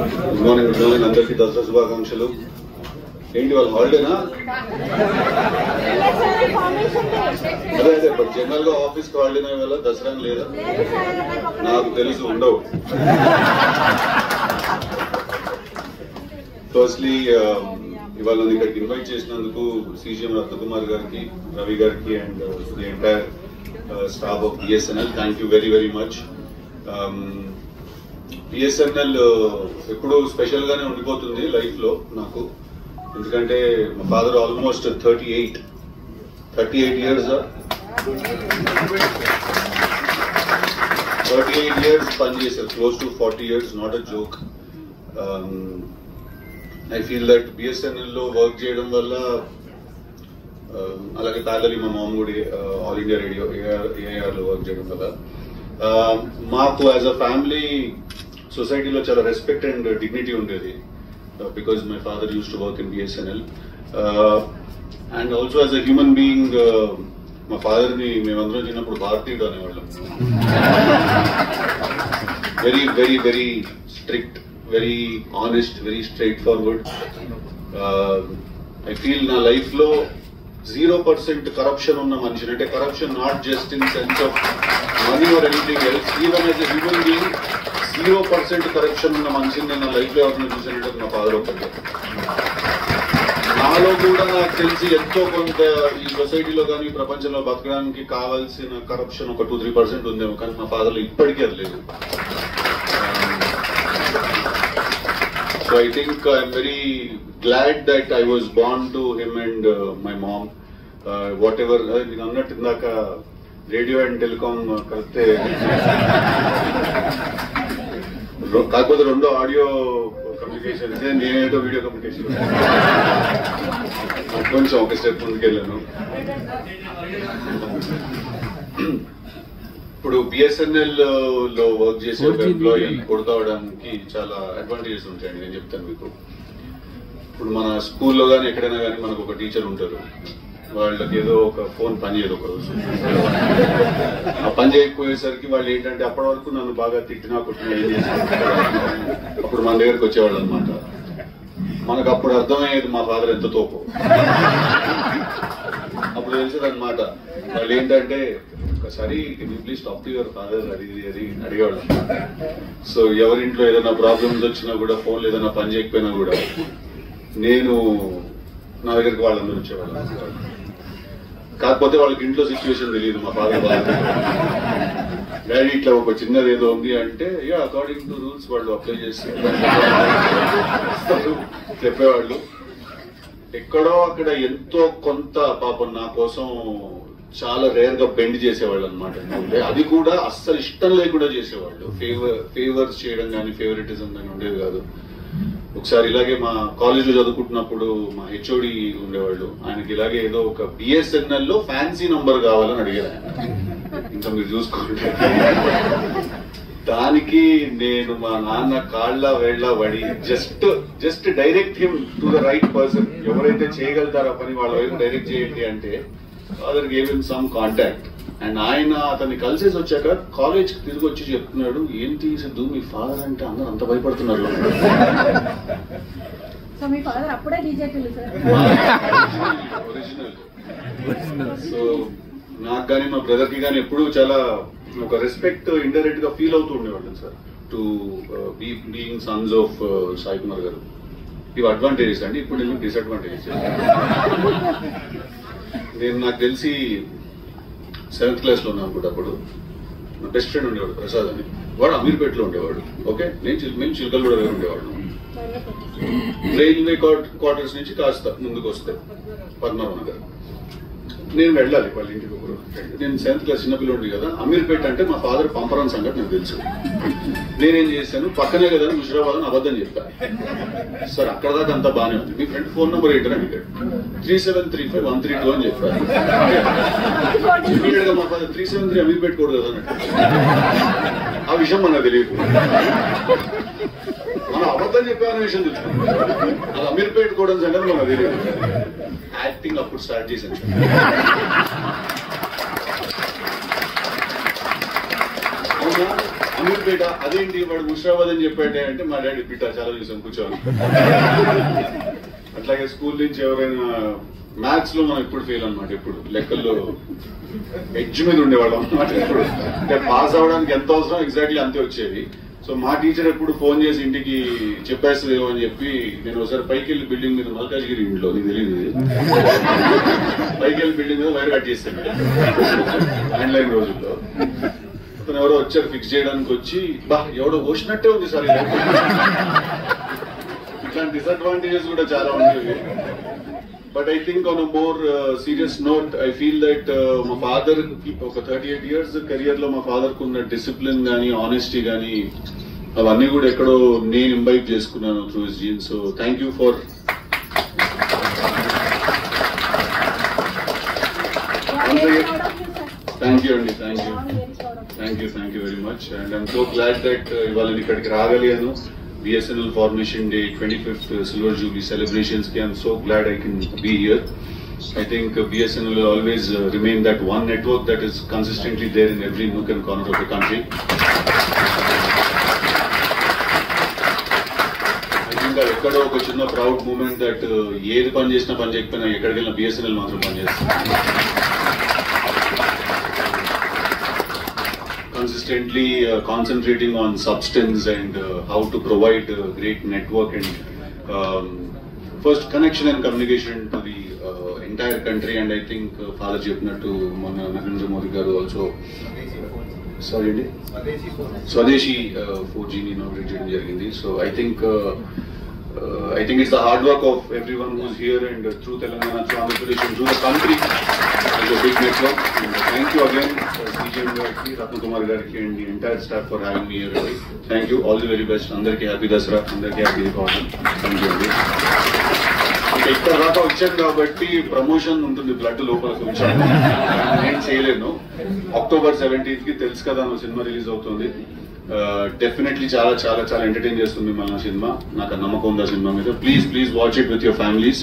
Good morning అందరికీ దసరా శుభాకాంక్షలు. ఏంటి వాళ్ళ హాలిడేనా? అదే బట్ జనరల్ గా ఆఫీస్ కి హాలిడేనా ఇవాళ, దసరా లేదా? నాకు తెలుసు ఉండవు. ఫస్ట్లీ ఇవాళ నన్ను ఇక్కడికి ఇన్వైట్ చేసినందుకు సీజీఎం రత్నకుమార్ గారికి, రవి గారికి and the entire staff of BSNL thank you very very much. BSNL ఎప్పుడు స్పెషల్ గానే ఉండిపోతుంది లైఫ్ లో నాకు. ఎందుకంటే మా ఫాదర్ ఆల్మోస్ట్ 38 years 38 years పనిచేశారు, close to 40 years, not a joke. I feel that BSNL లో వర్క్ చేయడం వల్ల, అలాగే ప్యారలీ మా మామ్ కూడా ఆల్ ఇండియా రేడియో ఏఆర్ లో వర్క్ చేయడం వల్ల మాకు యాజ్ అ ఫ్యామిలీ సొసైటీలో చాలా రెస్పెక్ట్ అండ్ డిగ్నిటీ ఉండేది. Because my father used to work in BSNL, and also as a human being, my father ni మేమందరం చిన్నప్పుడు భారతీయుడు అనేవాళ్ళం. Very very very strict, very honest, very straightforward. I feel na life lo 0% corruption ఉన్న మనిషిని, అంటే corruption not just in sense of money or anything else, even as a human being 0% corruption ఉన్న మనిషిని నేను నా లైఫ్ లో ఎవరిని చూసినట్టు మా ఫాదర్ ఒకటి. నాలో కూడా నాకు తెలిసి ఎంతో కొంత ఈ సొసైటీలో కానీ ప్రపంచంలో బతకడానికి కావాల్సిన కరప్షన్ ఒక 2-3% ఉందేమో, కానీ మా ఫాదర్ లో ఇప్పటికీ అది లేదు. So I think I'm very glad that I was born to him and my mom. What ever నేను అన్నట్టు ఇందాక రేడియో అండ్ టెలికామ్ కలిస్తే, కాకపోతే రెండో ఆడియో కమ్యూనికేషన్, నేనేదో వీడియో కమ్యూనికేషన్ కొంచెం ఒక స్టెప్ ముందుకెళ్ళాను. ఇప్పుడు బిఎస్ఎన్ఎల్ లో వర్క్ చేసే ఎంప్లాయీ కొడుకోవడానికి చాలా అడ్వాంటేజెస్ ఉంటాయండి, నేను చెప్తాను మీకు. ఇప్పుడు మన స్కూల్లో కానీ ఎక్కడైనా కానీ మనకు ఒక టీచర్ ఉంటారు, వాళ్ళకి ఏదో ఒక ఫోన్ పని చేయదు ఒక రోజు. ఆ పని చేయకపోయేసరికి వాళ్ళు ఏంటంటే అప్పటి వరకు నన్ను బాగా తిట్టినా కొట్టినా ఏం చేశారు, అప్పుడు మన దగ్గరకు వచ్చేవాళ్ళు అనమాట. మనకు అప్పుడు అర్థమయ్యేది మా ఫాదర్ ఎంత తోపు. అప్పుడు తెలిసేది అనమాట వాళ్ళు ఏంటంటే, ఒకసారి please talk to your father అది అది అడిగేవాళ్ళు. సో ఎవరింట్లో ఏదైనా ప్రాబ్లమ్స్ వచ్చినా కూడా, ఫోన్లో ఏదైనా పని చేయకపోయినా కూడా నేను నా దగ్గరికి వాళ్ళందరూ వచ్చేవాళ్ళు. కాకపోతే వాళ్ళకి ఇంట్లో సిచ్యువేషన్ తెలియదు. మా ఫాదర్ డాడీ ఇట్లా ఒక చిన్నది ఏదో ఉంది అంటే, అకార్డింగ్ టు రూల్స్ వాళ్ళు అప్లై చేసి చెప్పేవాళ్ళు. ఎక్కడో అక్కడ ఎంతో కొంత పాపం నా కోసం చాలా రేర్ గా బెండ్ చేసేవాళ్ళు అనమాట. అది కూడా అస్సలు ఇష్టం లేకుండా చేసేవాళ్ళు. ఫేవర్స్ చేయడం కానీ ఫేవరెటిజం కానీ ఉండేది కాదు. ఒకసారి ఇలాగే మా కాలేజీలో చదువుకుంటున్నప్పుడు మా హెచ్ఓడి ఉండేవాళ్ళు, ఆయనకి ఇలాగే ఏదో ఒక బిఎస్ఎన్ఎల్ లో ఫ్యాన్సీ నంబర్ కావాలని అడిగారు ఆయన. ఇంకా మీరు చూసుకుంటే దానికి నేను మా నాన్న కాళ్ళ వేళ్ల పడి just direct him to the right person. ఎవరైతే చేయగలుగుతారో పని వాళ్ళ వైపు డైరెక్ట్ చేయండి అంటే father gave him some contact. And ఆయన అతన్ని కలిసేసి వచ్చాక కాలేజ్ కి తిరిగి వచ్చి చెప్తున్నాడు, ఏంటి సిద్ధు మీ ఫాదర్ అంటే అందరూ అంత భయపడుతున్నారు. ఒరిజినల్. సో నాకు కానీ మా బ్రదర్ కి కానీ ఎప్పుడు చాలా ఒక రెస్పెక్ట్ ఇండైరెక్ట్ గా ఫీల్ అవుతూ ఉండేవాళ్ళం sir, to being Sons of Sai Kumar గారు. ఇవి అడ్వాంటేజెస్ అండి. ఇప్పుడు నేను డిసడ్వాంటేజెస్. నేను నాకు తెలిసి 7th క్లాస్ లో ఉన్నాను అనుకుంటా. అప్పుడు నా బెస్ట్ ఫ్రెండ్ ఉండేవాడు ప్రసాద్ అని, వాడు అమీర్పేటలో ఉండేవాడు. ఓకే, మేము చిలకలగూడ దగ్గర ఉండేవాడు. రైల్వే క్వార్టర్స్ నుంచి కాస్త ముందుకు వస్తే పద్మనాభ నగర్. నేను వెళ్ళాలి వాళ్ళ ఇంటికి. ఒకరు నేను 7th క్లాస్ చిన్నపిల్లండి కదా, అమీర్పేట అంటే మా ఫాదర్ పంపరాని సంగతి నాకు తెలుసు. నేనేం చేశాను, పక్కనే కదా ముషిరాబాద్ అని అబద్ధం చెప్పాను. సార్ అక్కడ దాకా అంతా బాగానే ఉంది, మీ ఫ్రెండ్ ఫోన్ నెంబర్ ఏంటని అడిగాడు. 3735-132 అని చెప్పారు. ఇమీడియట్ గా మా ఫాదర్ 373 అమీర్పేట కోడ్ కదా అన్నట్టు. ఆ విషయం మనకు తెలియదు, మనం అబద్ధం చెప్పామనే విషయం తెలుసుకుంటాం. అది అమీర్పేట కోడ్ అని సంగతి మనకు తెలియదు. యాక్టింగ్ అప్పుడు స్టార్ట్ చేశాను. అవునా అమీర్పేట అదేంటి వాడు ముషిరాబాద్ అని చెప్పాడే అంటే మా డాడీ పిట చాలా చూసాం కూర్చోవాలి. అట్లాగే స్కూల్ నుంచి ఎవరైనా మ్యాథ్స్ లో మనం ఎప్పుడు ఫెయిల్ అనమాట, ఎప్పుడు లెక్కల్లో ఎడ్జ్ మీద ఉండేవాళ్ళం అనమాట. ఎప్పుడు అంటే పాస్ అవడానికి ఎంత అవసరం ఎగ్జాక్ట్లీ అంతే వచ్చేది. సో మా టీచర్ ఎప్పుడు ఫోన్ చేసి ఇంటికి చెప్పేస్తుందేమో అని చెప్పి నేను ఒకసారి పైకి వెళ్ళి బిల్డింగ్ మీద, మల్కాజ్గిరి ఇంట్లో నీకు తెలియదు, పైకి వెళ్ళి బిల్డింగ్ మీద వైర్ కట్ చేస్తాను ఆన్లైన్ రోజుల్లో. అతను ఎవరో వచ్చారు ఫిక్స్ చేయడానికి, వచ్చి బా ఎవడో పోసినట్టే ఉంది సార్. ఇట్లాంటి డిసడ్వాంటేజెస్ కూడా చాలా ఉండేవి. But I think on a more serious note, I feel that my father, ఒక 38 years career లో మా ఫాదర్ కున్న డిసిప్లిన్ గానీ, ఆనెస్టీ గానీ, అవన్నీ కూడా ఎక్కడో నేను ఇంబైబ్ చేసుకున్నాను through his genes. So thank you for thank you అండి, thank you very much. And I'm so glad that ఇవాళ ఇక్కడికి రాగలిగాను. BSNL Formation Day 25th Silver Jubilee celebrations ki I'm so glad I can be here. I think BSNL will always remain that one network that is consistently there in every nook and corner of the country. I think that ekkado oka chinna proud moment that ఏది పని చేసినా పని చేయకపోయినా ఎక్కడికి వెళ్ళినా BSNL మాత్రం పని చేస్తుంది. Consistently concentrating on substance and how to provide great network and first connection and communication to the entire country. And I think Father Jepnattu Mona Narendra Modi garu also Swadeshi 4G ni inaugurate cheyadam jarigindi. So I think it's the hard work of everyone who's here and through Telangana, through Andhra Pradesh, and through the country. It's a big network. And thank you again, CGM Gariki, Ratnakumar Gariki, and the entire staff for having me here today. Thank you. All the very best. Andarki happy Dasara. Andarki happy Diwali. Thank you. ఇక్కడ దాకా వచ్చాను కాబట్టి promotion ఉంటుంది blood లోపల కొంచెం నేను చేయలేను. October 17th కి తెలుసు కదా నా సినిమా రిలీజ్ అవుతుంది. డెఫినెట్లీ చాలా చాలా చాలా ఎంటర్టైన్ చేస్తుంది మిమ్మల్ని ఆ సినిమా. నాకు నమ్మకం ఉంది ఆ సినిమా మీద. Please watch it with your families.